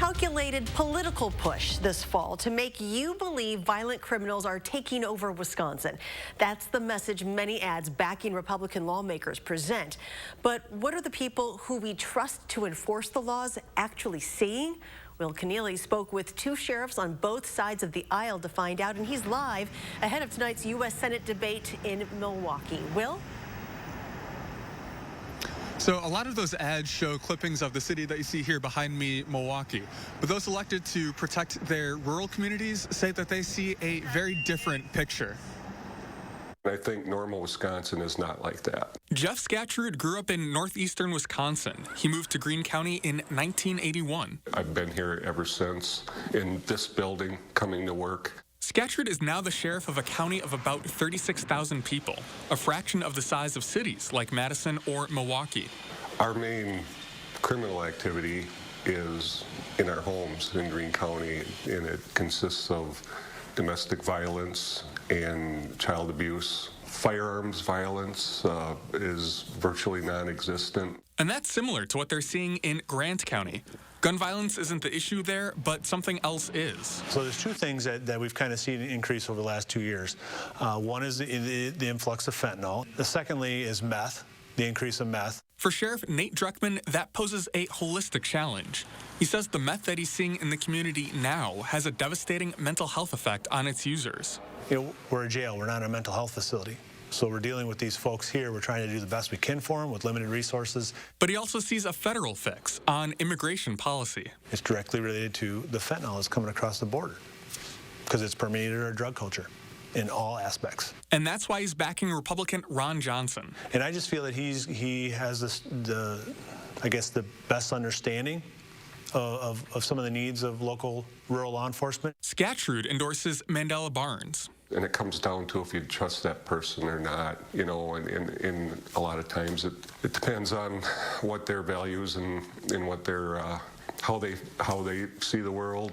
calculated political push this fall to make you believe violent criminals are taking over Wisconsin. That's the message many ads backing Republican lawmakers present. But what are the people who we trust to enforce the laws actually seeing? Will Keneally spoke with two sheriffs on both sides of the aisle to find out, and he's live ahead of tonight's U.S. Senate debate in Milwaukee. Will? So a lot of those ads show clippings of the city that you see here behind me, Milwaukee. But those elected to protect their rural communities say that they see a very different picture. I think normal Wisconsin is not like that. Jeff Scattrud grew up in northeastern Wisconsin. He moved to Greene County in 1981. I've been here ever since, in this building, coming to work. Scattrud is now the sheriff of a county of about 36,000 people, a fraction of the size of cities like Madison or Milwaukee. Our main criminal activity is in our homes in Greene County, and it consists of domestic violence and child abuse. Firearms violence is virtually non-existent. And that's similar to what they're seeing in Grant County. Gun violence isn't the issue there, but something else is. So there's two things that we've kind of seen increase over the last 2 years. One is the influx of fentanyl. The secondly is meth, the increase of meth. For Sheriff Nate Dreckman, that poses a holistic challenge. He says the meth that he's seeing in the community now has a devastating mental health effect on its users. You know, we're a jail, we're not a mental health facility. So we're dealing with these folks here. We're trying to do the best we can for them with limited resources. But he also sees a federal fix on immigration policy. It's directly related to the fentanyl that's coming across the border because it's permeated our drug culture in all aspects. And that's why he's backing Republican Ron Johnson. And I just feel that he has the best understanding of some of the needs of local rural law enforcement. Scattrud endorses Mandela Barnes. And it comes down to if you trust that person or not, you know, and a lot of times it depends on what their values and what their how they see the world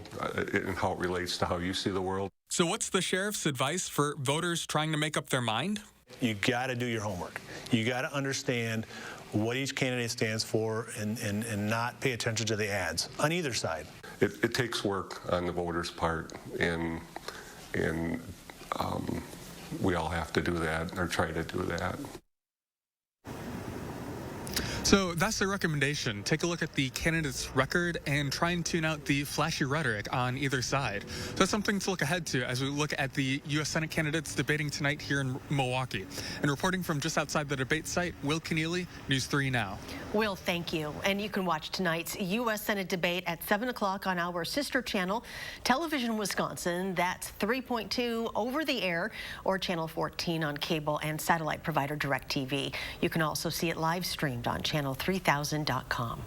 and how it relates to how you see the world. So what's the sheriff's advice for voters trying to make up their mind? You got to do your homework. You got to understand what each candidate stands for and not pay attention to the ads on either side. It takes work on the voters' part, and we all have to do that or try to do that. So that's the recommendation. Take a look at the candidate's record and try and tune out the flashy rhetoric on either side. So that's something to look ahead to as we look at the U.S. Senate candidates debating tonight here in Milwaukee. And reporting from just outside the debate site, Will Keneally, News 3 Now. Will, thank you. And you can watch tonight's U.S. Senate debate at 7 o'clock on our sister channel, Television Wisconsin. That's 3.2 over the air, or Channel 14 on cable and satellite provider DirecTV. You can also see it live streamed on channel3000.com.